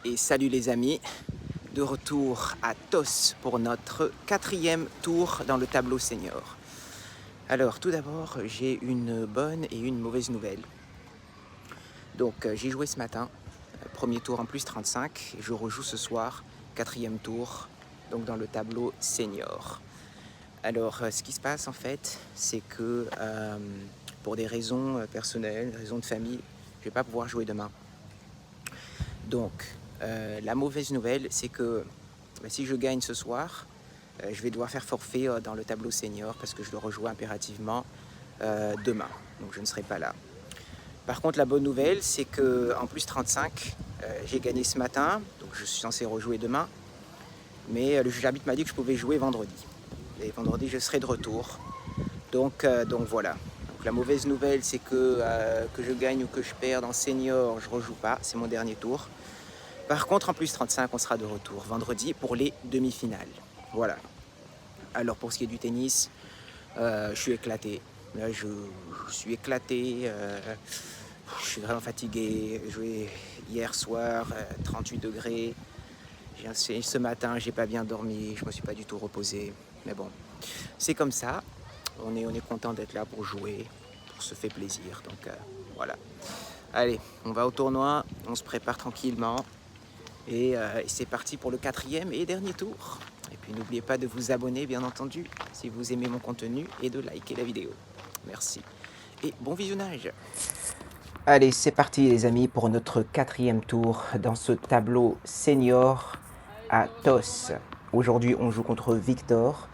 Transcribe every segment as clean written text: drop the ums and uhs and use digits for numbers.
Et salut les amis, de retour à TOS pour notre 4e tour dans le tableau senior. Alors tout d'abord, j'ai une bonne et une mauvaise nouvelle. Donc j'ai joué ce matin, premier tour en plus 35, et je rejoue ce soir, 4e tour, donc dans le tableau senior. Alors ce qui se passe en fait, c'est que pour des raisons personnelles, des raisons de famille, je ne vais pas pouvoir jouer demain. Donc la mauvaise nouvelle, c'est que si je gagne ce soir, je vais devoir faire forfait dans le tableau senior parce que je dois rejouer impérativement demain. Donc je ne serai pas là. Par contre, la bonne nouvelle, c'est qu'en plus 35, j'ai gagné ce matin, donc je suis censé rejouer demain. Mais le juge arbitre m'a dit que je pouvais jouer vendredi. Et vendredi, je serai de retour. Donc voilà. Donc, la mauvaise nouvelle, c'est que je gagne ou que je perde en senior, je ne rejoue pas. C'est mon dernier tour. Par contre, en plus 35, on sera de retour vendredi pour les demi-finales. Voilà. Alors pour ce qui est du tennis, je suis éclaté. Là, je suis éclaté. Je suis vraiment fatigué. J'ai joué hier soir, 38 degrés. Ce matin, j'ai pas bien dormi. Je me suis pas du tout reposé. Mais bon, c'est comme ça. On est content d'être là pour jouer, pour se faire plaisir. Donc voilà. Allez, on va au tournoi. On se prépare tranquillement. Et c'est parti pour le 4e et dernier tour. Et puis n'oubliez pas de vous abonner, bien entendu, si vous aimez mon contenu, et de liker la vidéo. Merci. Et bon visionnage. Allez, c'est parti les amis pour notre 4e tour dans ce tableau senior à TOS. Aujourd'hui, on joue contre Victor.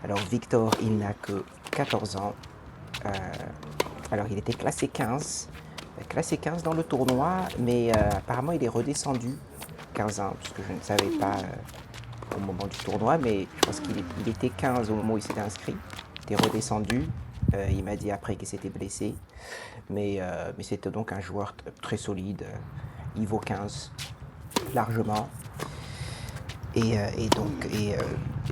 Alors Victor, il n'a que 14 ans. Alors il était classé 15. Classé 15 dans le tournoi, mais apparemment il est redescendu 15 ans, parce que je ne savais pas au moment du tournoi, mais je pense qu'il était 15 au moment où il s'était inscrit. Il était redescendu. Il m'a dit après qu'il s'était blessé. Mais c'était donc un joueur très solide. Il vaut 15, largement. Et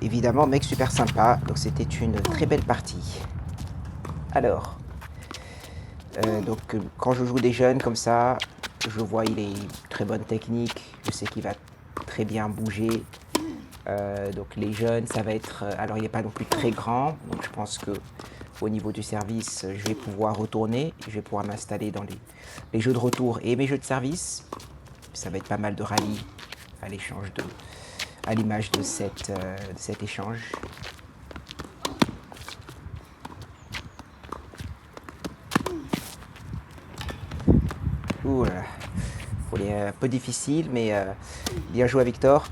évidemment, mec super sympa. Donc c'était une très belle partie. Alors, donc quand je joue des jeunes comme ça, je vois il est très bonne technique. Je sais qu'il va très bien bouger. Donc les jeunes, ça va être... alors il n'est pas non plus très grand. Donc je pense que au niveau du service, je vais pouvoir retourner. Je vais pouvoir m'installer dans les jeux de retour et mes jeux de service. Ça va être pas mal de rallye à l'échange à l'image de cet échange. Ouh là, un peu difficile, mais bien joué à Victor.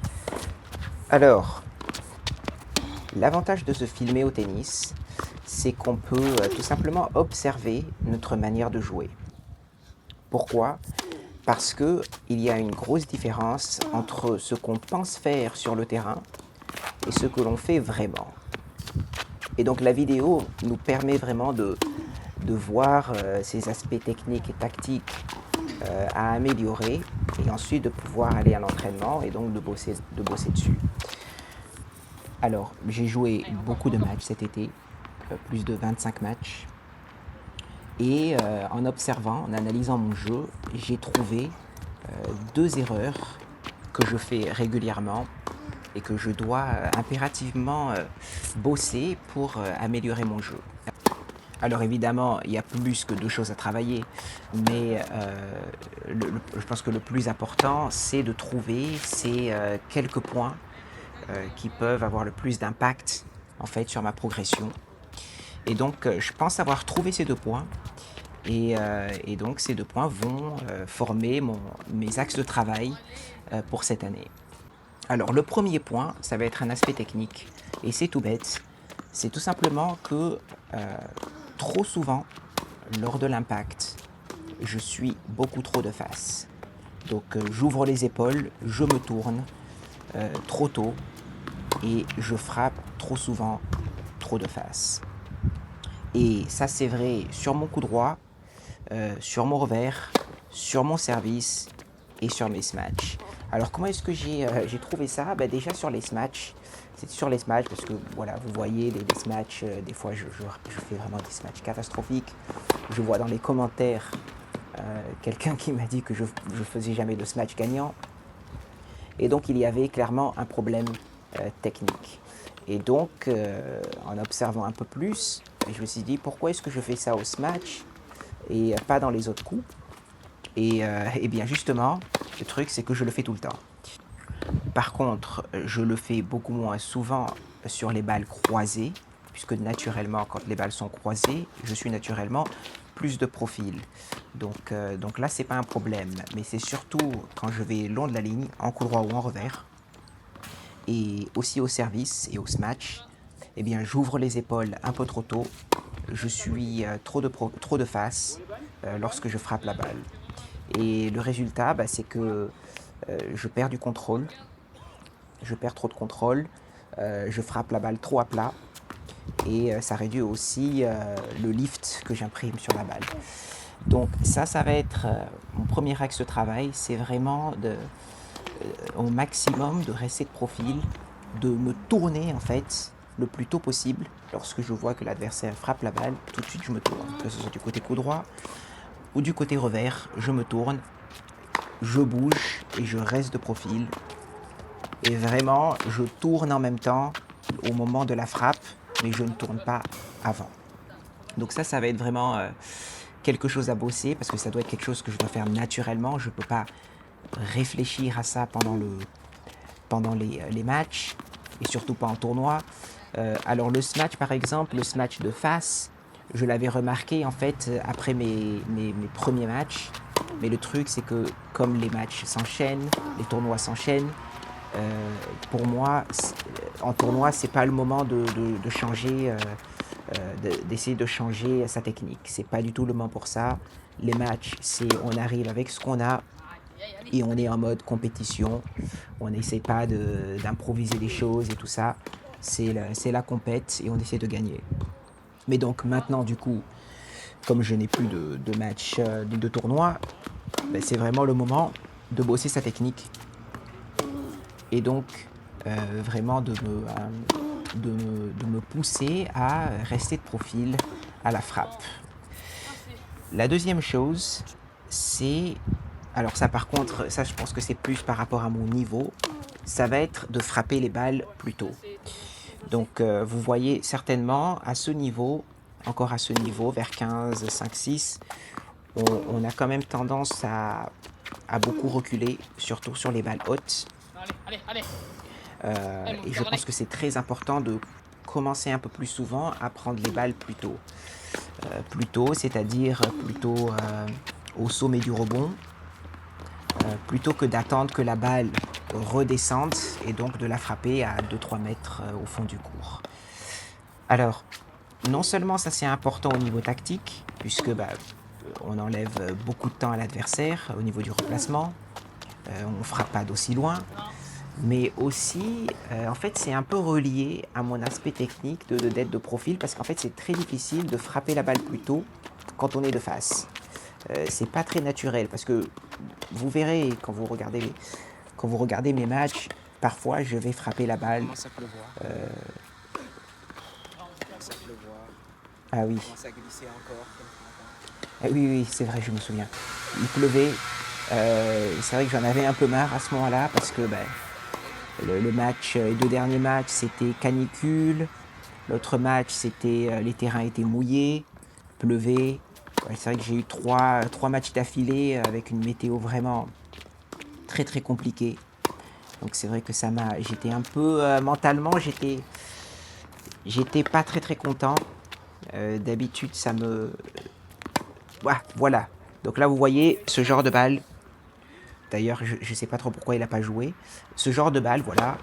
Alors, l'avantage de se filmer au tennis, c'est qu'on peut tout simplement observer notre manière de jouer. Pourquoi ? Parce qu'il y a une grosse différence entre ce qu'on pense faire sur le terrain et ce que l'on fait vraiment. Et donc la vidéo nous permet vraiment de voir ces aspects techniques et tactiques à améliorer, et ensuite de pouvoir aller à l'entraînement et donc de bosser dessus. Alors, j'ai joué beaucoup de matchs cet été, plus de 25 matchs. Et en observant, en analysant mon jeu, j'ai trouvé 2 erreurs que je fais régulièrement et que je dois impérativement bosser pour améliorer mon jeu. Alors évidemment, il y a plus que 2 choses à travailler, mais je pense que le plus important, c'est de trouver ces quelques points qui peuvent avoir le plus d'impact en fait sur ma progression. Et donc je pense avoir trouvé ces 2 points. Et donc ces 2 points vont former mes axes de travail pour cette année. Alors le premier point, ça va être un aspect technique. Et c'est tout bête. C'est tout simplement que trop souvent, lors de l'impact, je suis beaucoup trop de face. Donc j'ouvre les épaules, je me tourne trop tôt et je frappe trop souvent trop de face. Et ça c'est vrai sur mon coup droit, sur mon revers, sur mon service et sur mes smatchs. Alors comment est-ce que j'ai trouvé ça ? Déjà sur les smatchs, c'est sur les smatchs parce que voilà, vous voyez les smatchs, des fois je fais vraiment des smatchs catastrophiques. Je vois dans les commentaires quelqu'un qui m'a dit que je faisais jamais de smatch gagnant. Et donc il y avait clairement un problème technique. Et donc en observant un peu plus, je me suis dit pourquoi est-ce que je fais ça au smash et pas dans les autres coups. Et bien justement, le truc c'est que je le fais tout le temps. Par contre, je le fais beaucoup moins souvent sur les balles croisées, puisque naturellement, quand les balles sont croisées, je suis naturellement plus de profil. Donc là, c'est pas un problème. Mais c'est surtout quand je vais long de la ligne, en coup droit ou en revers, et aussi au service et au smash, eh bien, j'ouvre les épaules un peu trop tôt. Je suis trop de face lorsque je frappe la balle. Et le résultat, bah, c'est que je perds du contrôle. Je perds trop de contrôle, je frappe la balle trop à plat et ça réduit aussi le lift que j'imprime sur la balle. Donc ça va être mon premier axe de travail, c'est vraiment au maximum de rester de profil, de me tourner en fait le plus tôt possible. Lorsque je vois que l'adversaire frappe la balle, tout de suite je me tourne, que ce soit du côté coup droit ou du côté revers, je me tourne, je bouge et je reste de profil. Et vraiment, je tourne en même temps au moment de la frappe, mais je ne tourne pas avant. Donc ça va être vraiment quelque chose à bosser parce que ça doit être quelque chose que je dois faire naturellement. Je ne peux pas réfléchir à ça pendant les matchs et surtout pas en tournoi. Alors le smash par exemple, le smash de face, je l'avais remarqué en fait après mes premiers matchs. Mais le truc c'est que comme les matchs s'enchaînent, les tournois s'enchaînent, pour moi, en tournoi, c'est pas le moment de changer, d'essayer de changer sa technique. C'est pas du tout le moment pour ça. Les matchs, c'est on arrive avec ce qu'on a et on est en mode compétition. On n'essaie pas d'improviser des choses et tout ça. C'est la compète et on essaie de gagner. Mais donc maintenant, du coup, comme je n'ai plus de matchs, de tournois, ben, c'est vraiment le moment de bosser sa technique et donc vraiment de me pousser à rester de profil à la frappe. La deuxième chose, c'est, alors ça par contre, ça je pense que c'est plus par rapport à mon niveau, ça va être de frapper les balles plus tôt. Donc vous voyez certainement à ce niveau, encore à ce niveau, vers 15, 5, 6, on a quand même tendance à beaucoup reculer, surtout sur les balles hautes. Et je pense que c'est très important de commencer un peu plus souvent à prendre les balles plus tôt. Plus tôt, c'est-à-dire plutôt au sommet du rebond, plutôt que d'attendre que la balle redescende et donc de la frapper à 2-3 mètres au fond du court. Alors, non seulement ça c'est important au niveau tactique, puisque on enlève beaucoup de temps à l'adversaire au niveau du replacement, on ne frappe pas d'aussi loin, mais aussi, en fait, c'est un peu relié à mon aspect technique d'être de profil, parce qu'en fait, c'est très difficile de frapper la balle plus tôt quand on est de face. C'est pas très naturel, parce que vous verrez quand vous regardez mes matchs, parfois je vais frapper la balle. Commence à pleuvoir. Commence à pleuvoir. Ah oui. Commence à glisser encore. Oui, c'est vrai, je me souviens. Il pleuvait. C'est vrai que j'en avais un peu marre à ce moment-là, parce que le match, les deux derniers matchs, c'était canicule. L'autre match, c'était les terrains étaient mouillés, pleuvait. Ouais, c'est vrai que j'ai eu trois matchs d'affilée avec une météo vraiment très très compliquée. Donc c'est vrai que j'étais un peu mentalement, j'étais pas très très content. D'habitude, voilà. Donc là, vous voyez ce genre de balle. D'ailleurs, je ne sais pas trop pourquoi il n'a pas joué. Ce genre de balle, voilà,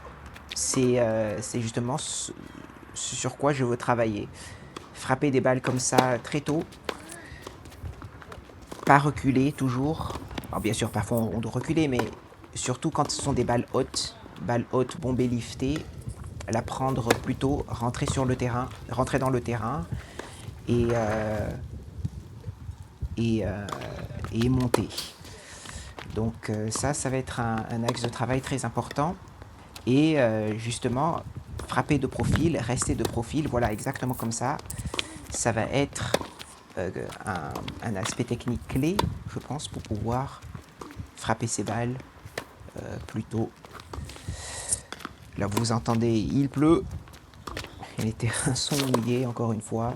c'est justement ce sur quoi je veux travailler. Frapper des balles comme ça très tôt. Pas reculer toujours. Alors bien sûr, parfois on doit reculer, mais surtout quand ce sont des balles hautes, bombées, liftées, la prendre plutôt, rentrer dans le terrain et, et monter. Donc ça va être un axe de travail très important. Et justement, frapper de profil, rester de profil, voilà, exactement comme ça. Ça va être un aspect technique clé, je pense, pour pouvoir frapper ces balles plus tôt Là, vous entendez, il pleut. Et les terrains sont mouillés, encore une fois.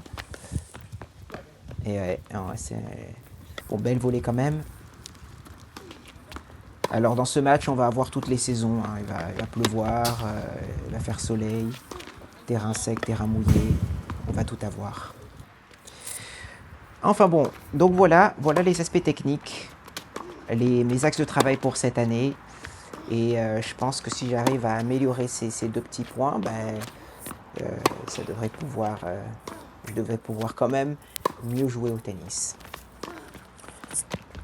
Et c'est... Bon, belle volée quand même. Alors, dans ce match, on va avoir toutes les saisons. Hein. Il va pleuvoir, il va faire soleil, terrain sec, terrain mouillé. On va tout avoir. Enfin bon, donc voilà les aspects techniques, mes axes de travail pour cette année. Et je pense que si j'arrive à améliorer ces deux petits points, je devrais pouvoir quand même mieux jouer au tennis.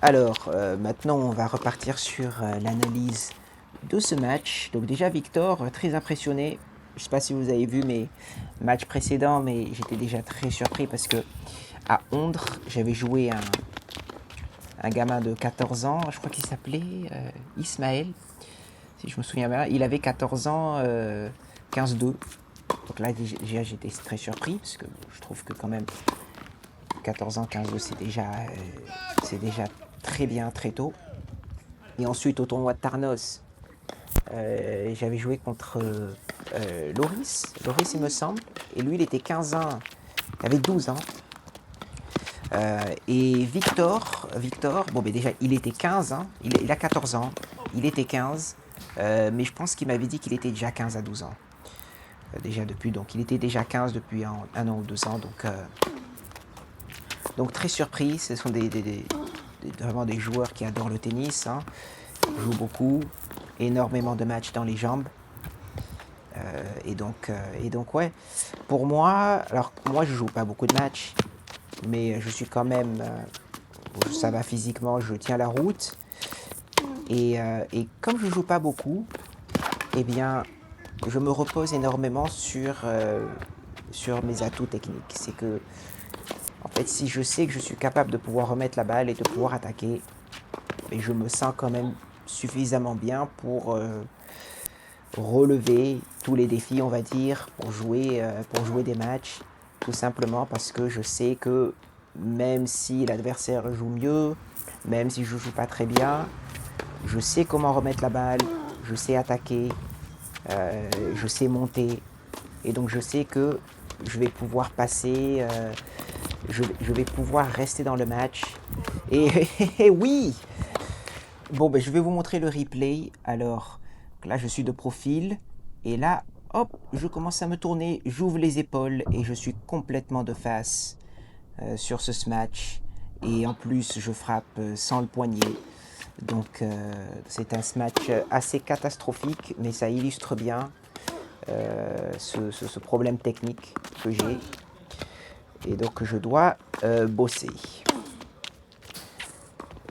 Alors, maintenant, on va repartir sur l'analyse de ce match. Donc déjà, Victor, très impressionné. Je ne sais pas si vous avez vu mes matchs précédents, mais j'étais déjà très surpris parce que à Ondre, j'avais joué un gamin de 14 ans, je crois qu'il s'appelait Ismaël, si je me souviens bien. Il avait 14 ans, 15-2. Donc là, déjà, j'étais très surpris parce que je trouve que quand même 14 ans, 15-2, c'est déjà très bien, très tôt. Et ensuite, au tournoi de Tarnos, j'avais joué contre Loris, il me semble. Et lui, il était 15 ans, il avait 12 ans. Et Victor, bon, ben déjà, il était 15, hein, il a 14 ans, il était 15, mais je pense qu'il m'avait dit qu'il était déjà 15 à 12 ans. Donc il était déjà 15 depuis un an ou 2 ans, donc très surpris. Ce sont vraiment des joueurs qui adorent le tennis, hein, jouent beaucoup, énormément de matchs dans les jambes. Et donc ouais, pour moi, alors moi je joue pas beaucoup de matchs, mais je suis quand même, ça va physiquement, je tiens la route. Et comme je joue pas beaucoup, eh bien, je me repose énormément sur mes atouts techniques. C'est que, en fait, si je sais que je suis capable de pouvoir remettre la balle et de pouvoir attaquer, mais je me sens quand même suffisamment bien pour relever tous les défis, on va dire, pour jouer des matchs, tout simplement parce que je sais que même si l'adversaire joue mieux, même si je joue pas très bien, je sais comment remettre la balle, je sais attaquer, je sais monter, et donc je sais que je vais pouvoir passer, je vais pouvoir rester dans le match. Et oui. Bon, ben, je vais vous montrer le replay. Alors, là, je suis de profil. Et là, hop, je commence à me tourner. J'ouvre les épaules et je suis complètement de face sur ce smash. Et en plus, je frappe sans le poignet. Donc, c'est un smash assez catastrophique, mais ça illustre bien ce problème technique que j'ai. Et donc, je dois bosser.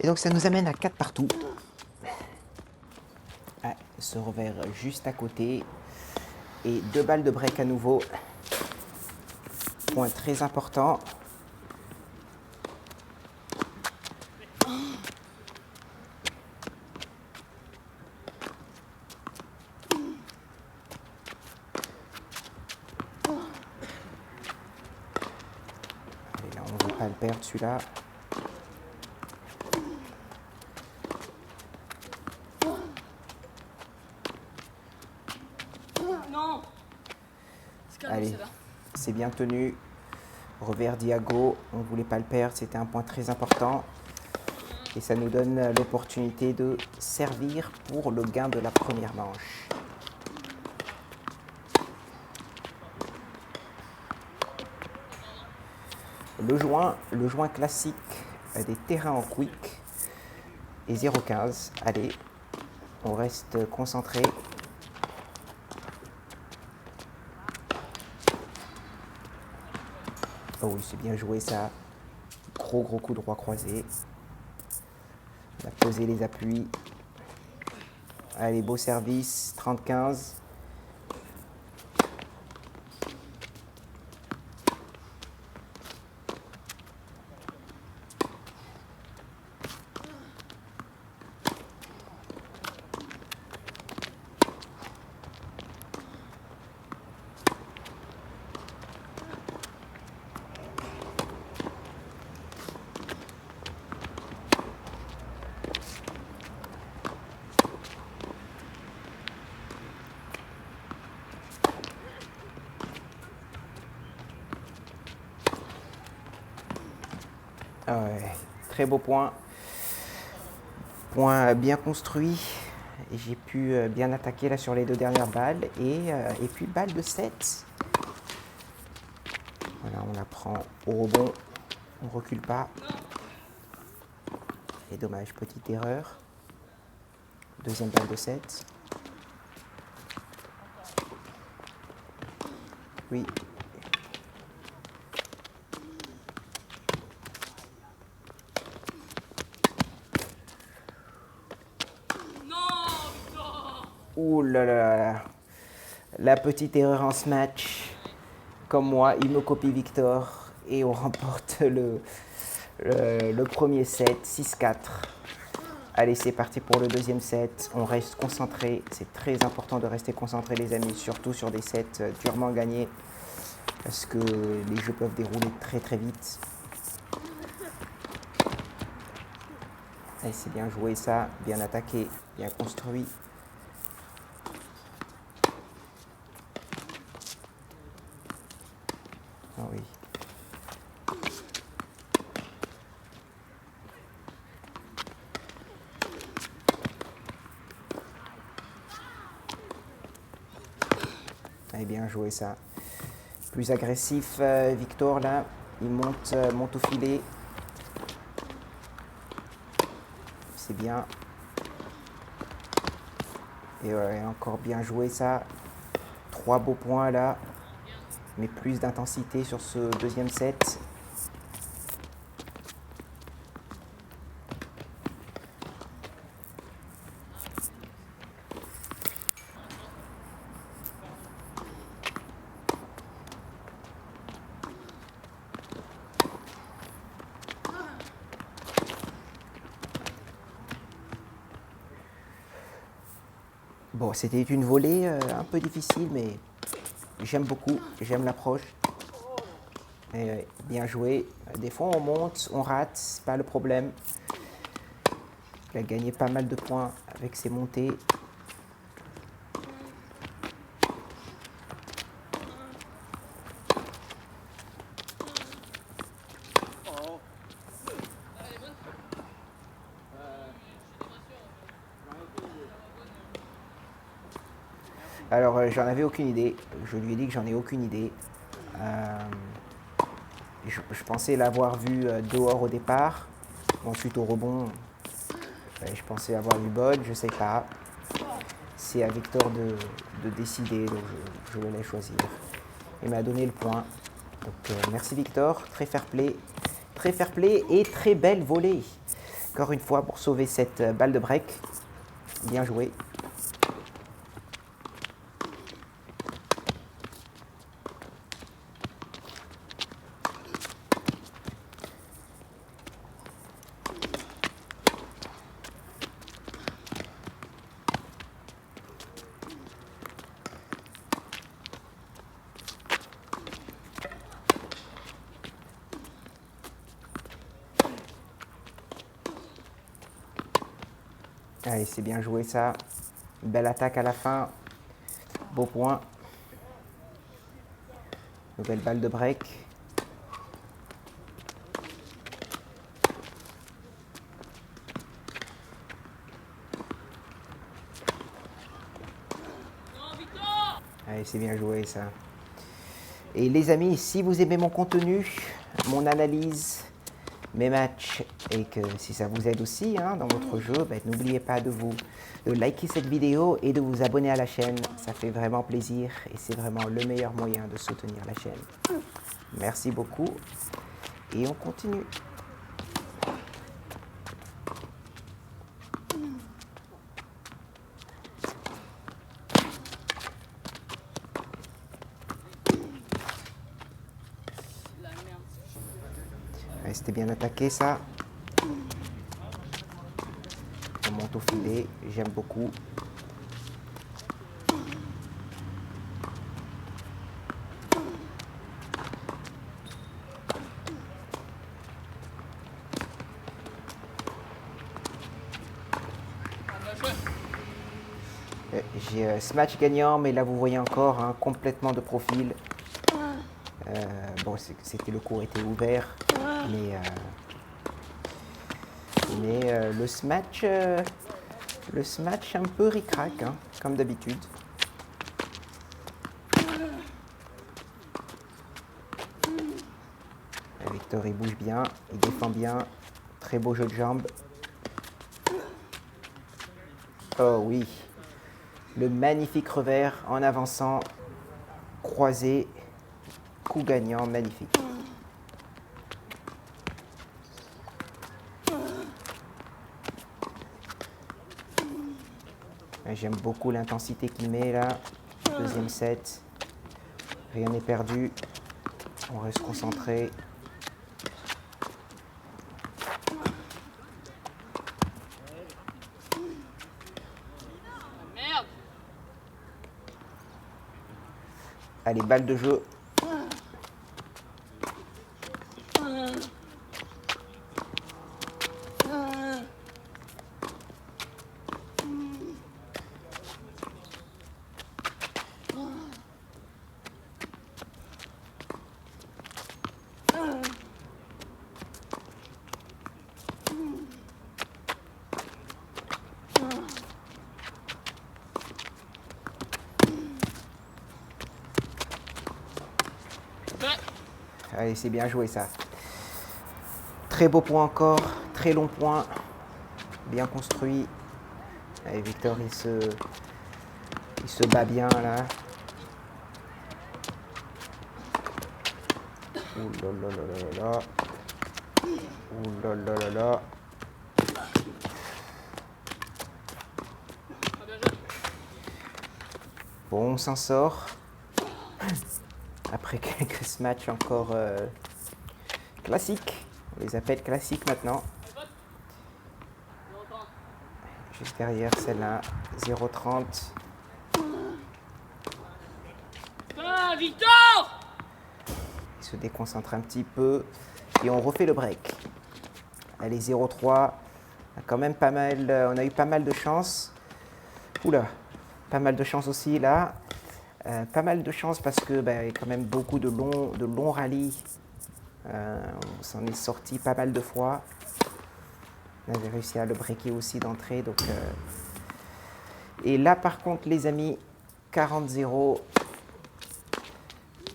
Et donc, ça nous amène à 4 partout. Ah, ce revers juste à côté. Et 2 balles de break à nouveau. Point très important. Et là, on ne veut pas le perdre celui-là. Non. Allez, c'est bien tenu. Revers Diago, on ne voulait pas le perdre, c'était un point très important. Et ça nous donne l'opportunité de servir pour le gain de la première manche. Le joint classique des terrains en quick est 0,15. Allez, on reste concentré. Oh oui, c'est bien joué ça. Gros coup droit croisé. On a posé les appuis. Allez, beau service, 30-15. Très beau point. Point bien construit. J'ai pu bien attaquer là sur les 2 dernières balles. Et puis balle de 7. Voilà, on la prend au rebond. On ne recule pas. Et dommage, petite erreur. Deuxième balle de 7. Oui. Ouh là là. La petite erreur en ce match. Comme moi, il me copie Victor. Et on remporte le premier set, 6-4. Allez, c'est parti pour le deuxième set. On reste concentré. C'est très important de rester concentré, les amis, surtout sur des sets durement gagnés, parce que les jeux peuvent dérouler très très vite. Allez, c'est bien joué ça, bien attaqué, bien construit. Ah oui. Allez, bien joué ça. Plus agressif, Victor là. Il monte au filet. C'est bien. Et ouais, encore bien joué ça. 3 beaux points là. Mais plus d'intensité sur ce deuxième set. Bon, c'était une volée un peu difficile, mais j'aime beaucoup, j'aime l'approche. Bien joué. Des fois, on monte, on rate, c'est pas le problème. Il a gagné pas mal de points avec ses montées. Alors, j'en avais aucune idée. Je lui ai dit que j'en ai aucune idée. Je pensais l'avoir vu dehors au départ. Ensuite, au rebond, je pensais avoir vu bonne, je sais pas. C'est à Victor de décider, donc je le laisse choisir. Il m'a donné le point. Donc, merci Victor, très fair play. Très fair play et très belle volée. Encore une fois, pour sauver cette balle de break. Bien joué. Allez, c'est bien joué ça. Belle attaque à la fin. Beau point. Nouvelle balle de break. Allez, c'est bien joué ça. Et les amis, si vous aimez mon contenu, mon analyse, mes matchs, et que si ça vous aide aussi dans votre jeu, n'oubliez pas de liker cette vidéo et de vous abonner à la chaîne. Ça fait vraiment plaisir et c'est vraiment le meilleur moyen de soutenir la chaîne. Merci beaucoup et on continue. C'était bien attaqué ça. On monte au filet, j'aime beaucoup. J'ai ce match gagnant, mais là vous voyez encore complètement de profil. Bon, c'était le cours était ouvert, mais Mais le smash un peu ric-rac, hein, comme d'habitude. Victor, il bouge bien, il défend bien. Très beau jeu de jambes. Oh oui. Le magnifique revers en avançant. Croisé. Coup gagnant, magnifique. J'aime beaucoup l'intensité qu'il met là. Deuxième set. Rien n'est perdu. On reste concentré. Allez, balle de jeu. Allez, c'est bien joué ça. Très beau point encore, très long point, bien construit. Allez, Victor, il se bat bien là. Ouh là là là là là. Ouh là là là là. Bon, on s'en sort. Après quelques matchs encore classiques. On les appelle classiques maintenant. Juste derrière celle-là, 0,30. Victor! Il se déconcentre un petit peu. Et on refait le break. Allez, 0,3. On a eu pas mal de chance. Oula, pas mal de chance aussi là. Pas mal de chance parce que il y a quand même beaucoup de longs rallyes. On s'en est sorti pas mal de fois. On avait réussi à le breaker aussi d'entrée. Et là par contre les amis, 40-0.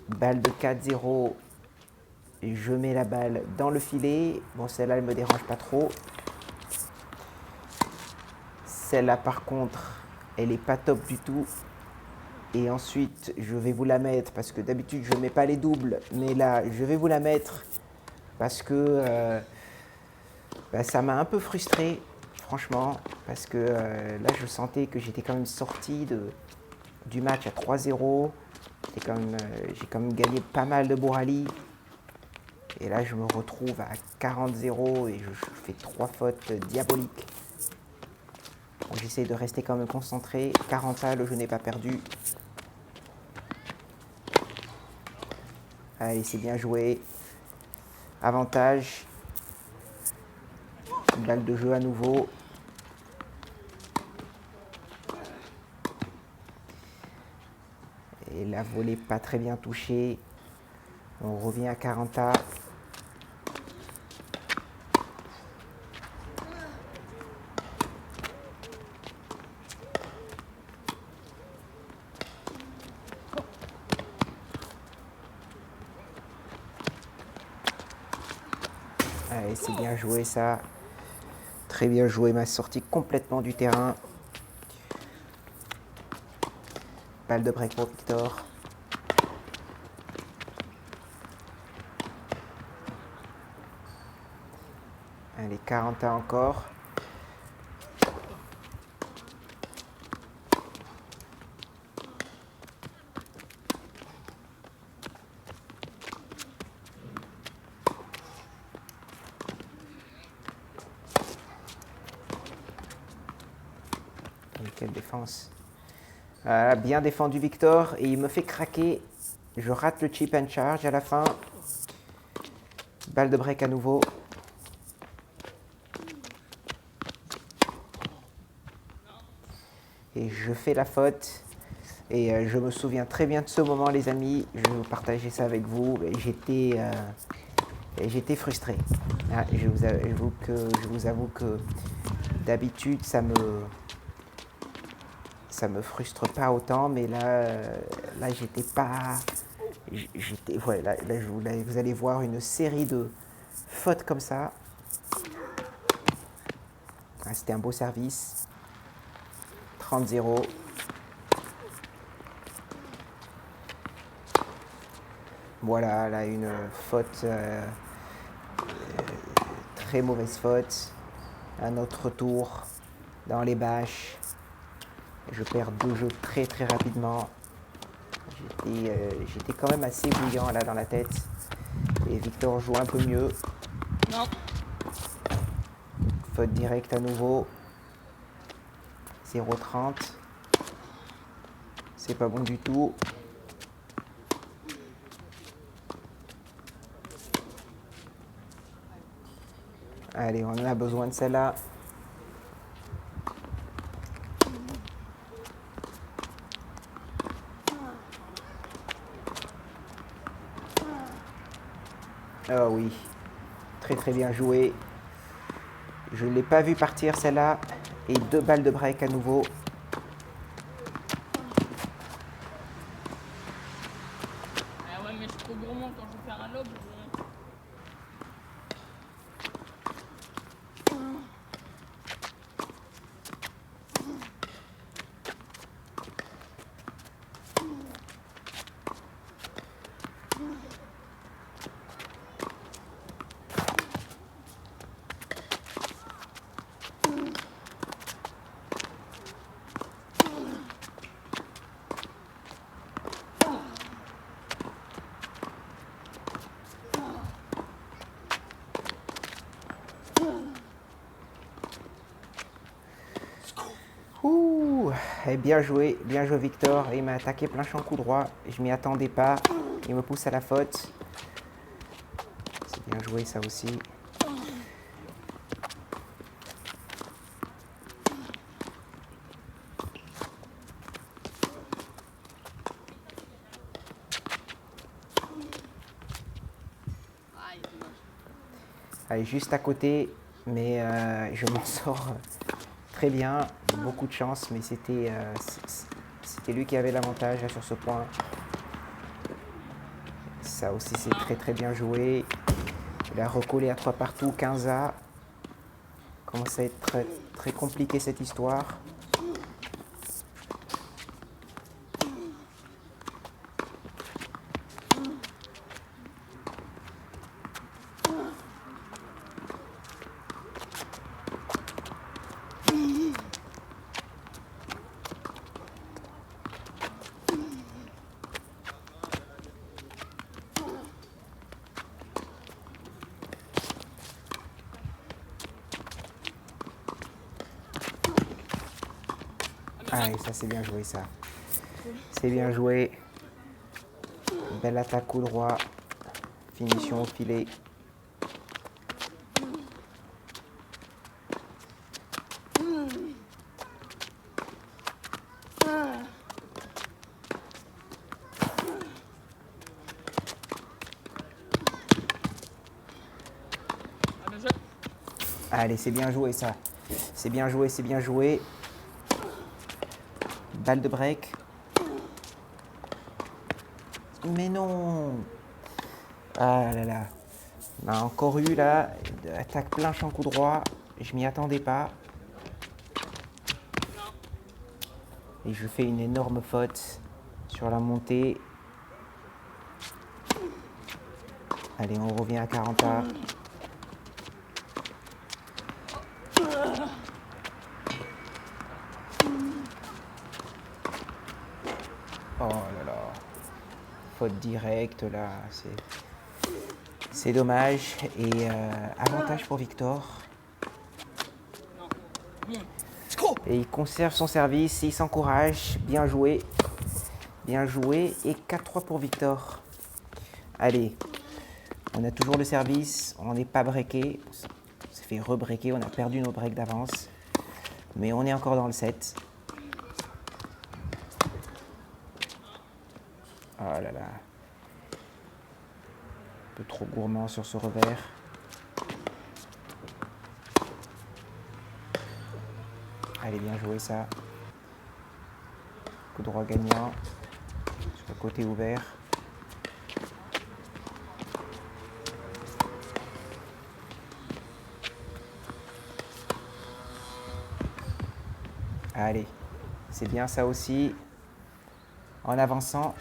Balle de 4-0. Je mets la balle dans le filet. Bon, celle-là elle me dérange pas trop. Celle-là par contre, elle est pas top du tout. Et ensuite, je vais vous la mettre parce que d'habitude, je ne mets pas les doubles. Mais là, je vais vous la mettre parce que ça m'a un peu frustré, franchement. Parce que là, je sentais que j'étais quand même sorti du match à 3-0. J'ai quand même gagné pas mal de beaux rallyes. Et là, je me retrouve à 40-0 et je fais 3 fautes diaboliques. Bon, j'essaie de rester quand même concentré. 40A, le jeu n'est pas perdu. Allez, c'est bien joué. Avantage. Une balle de jeu à nouveau. Et la volée pas très bien touchée. On revient à 40A. Allez, c'est bien joué ça. Très bien joué, m'a sorti complètement du terrain. Balle de break pour Victor. Allez, 40A encore. Quelle défense. Bien défendu Victor et il me fait craquer. Je rate le chip and charge à la fin. Balle de break à nouveau. Et je fais la faute. Et je me souviens très bien de ce moment les amis. Je vais partager ça avec vous. Et j'étais frustré. Ah, je vous avoue que d'habitude, ça me frustre pas autant, mais là j'étais pas... Ouais, là, vous allez voir une série de fautes comme ça. Ah, c'était un beau service. 30-0. Voilà, là une faute, très mauvaise faute. Un autre tour dans les bâches. Je perds 2 jeux très très rapidement. J'étais quand même assez bouillant là dans la tête. Et Victor joue un peu mieux. Non. Faute directe à nouveau. 0,30. C'est pas bon du tout. Allez, on a besoin de celle-là. Ah oui, très très bien joué. Je ne l'ai pas vu partir celle-là. Et 2 balles de break à nouveau. Ah ouais, mais je suis trop gourmand quand je vais faire un lob. Ouh, et bien joué Victor. Il m'a attaqué plein champ coup droit. Je m'y attendais pas. Il me pousse à la faute. C'est bien joué ça aussi. Aïe, dommage. Allez, juste à côté, mais je m'en sors très bien. Beaucoup de chance, mais c'était lui qui avait l'avantage sur ce point. Ça aussi, c'est très très bien joué. Il a recollé à 3 partout, 15-A. Commence à être très, très compliqué cette histoire. Ah, et ça, c'est bien joué, ça. C'est bien joué. Belle attaque coup droit. Finition au filet. Ah, le jeu. Allez, c'est bien joué, ça. C'est bien joué, c'est bien joué. Balle de break. Mais non. Ah là là. On a encore eu là, attaque plein champ coup droit. Je m'y attendais pas. Et je fais une énorme faute sur la montée. Allez, on revient à 40A. Oh là là. Faute directe là. C'est dommage. Et avantage pour Victor. Et il conserve son service, il s'encourage. Bien joué. Bien joué. Et 4-3 pour Victor. Allez. On a toujours le service. On n'est pas breaké. On s'est fait rebreaker. On a perdu nos breaks d'avance. Mais on est encore dans le set. Oh là là. peu trop gourmand sur ce revers. Allez, bien joué ça. Coup droit gagnant. Sur le côté ouvert. Allez, c'est bien ça aussi. En avançant.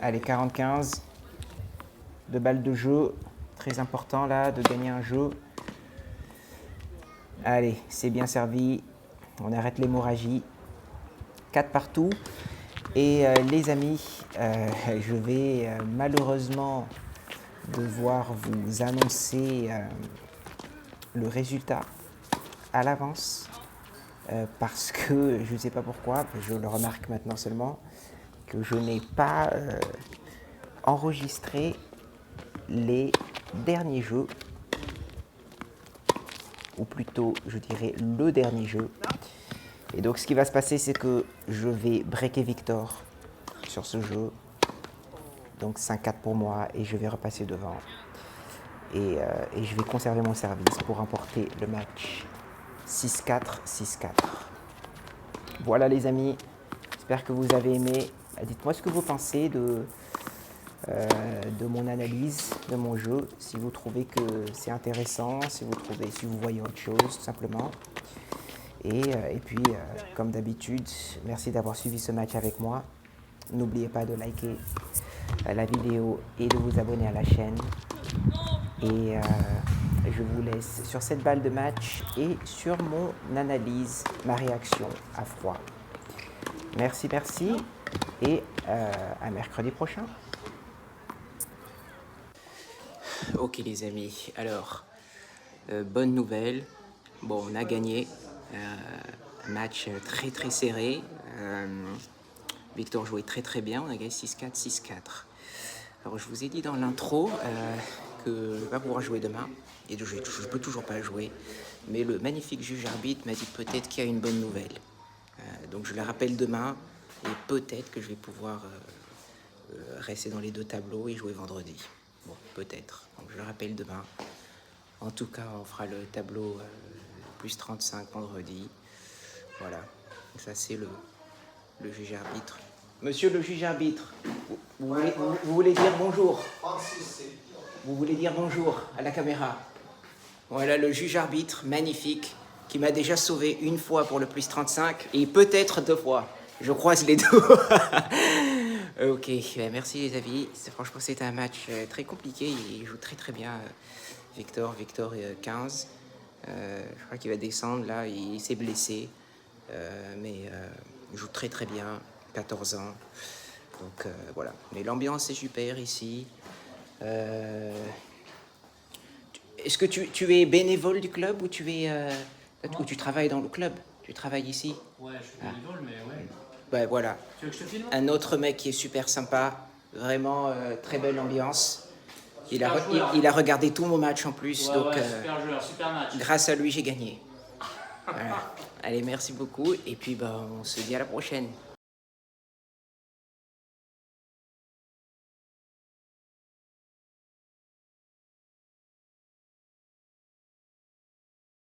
Allez, 40-15. 2 balles de jeu. Très important là de gagner un jeu. Allez, c'est bien servi. On arrête l'hémorragie. 4 partout. Et les amis, je vais malheureusement devoir vous annoncer le résultat à l'avance. Parce que je ne sais pas pourquoi, je le remarque maintenant seulement, que je n'ai pas enregistré les derniers jeux, ou plutôt je dirais le dernier jeu. Et donc ce qui va se passer, c'est que je vais breaker Victor sur ce jeu, donc 5-4 pour moi, et je vais repasser devant. Et je vais conserver mon service pour remporter le match 6-4, 6-4. Voilà les amis, j'espère que vous avez aimé. Dites-moi ce que vous pensez de mon analyse de mon jeu, si vous trouvez que c'est intéressant, si vous voyez autre chose, tout simplement. Et puis, comme d'habitude, merci d'avoir suivi ce match avec moi. N'oubliez pas de liker la vidéo et de vous abonner à la chaîne. Et je vous laisse sur cette balle de match et sur mon analyse, ma réaction à froid. Merci, merci. Et à mercredi prochain. Ok les amis, alors, bonne nouvelle. Bon, on a gagné. Match très très serré. Victor jouait très très bien. On a gagné 6-4, 6-4. Alors, je vous ai dit dans l'intro que je ne vais pas pouvoir jouer demain. Et je ne peux toujours pas jouer. Mais le magnifique juge arbitre m'a dit peut-être qu'il y a une bonne nouvelle. Donc, je le rappelle demain. Et peut-être que je vais pouvoir rester dans les 2 tableaux et jouer vendredi. Bon, peut-être. Donc, je le rappelle demain. En tout cas, on fera le tableau plus 35 vendredi. Voilà. Ça, c'est le juge arbitre. Monsieur le juge arbitre, vous voulez dire bonjour? Vous voulez dire bonjour à la caméra? Voilà le juge arbitre magnifique qui m'a déjà sauvé une fois pour le plus 35 et peut-être 2 fois. Je croise les doigts. Ok, merci les amis. Franchement, c'était un match très compliqué. Il joue très très bien. Victor est 15. Je crois qu'il va descendre là. Il s'est blessé. Mais il joue très très bien. 14 ans. Donc voilà. Mais l'ambiance est super ici. Est-ce que tu es bénévole du club ou ou tu travailles dans le club? Tu travailles ici? Ouais, je suis bénévole, mais ouais. Ouais, voilà. Tu veux que je te filme? Un autre mec qui est super sympa, vraiment très belle ambiance. Il a regardé tout mon match en plus, Ouais, donc super joueur, super match. grâce à lui j'ai gagné. Voilà. Allez, merci beaucoup et puis on se dit à la prochaine.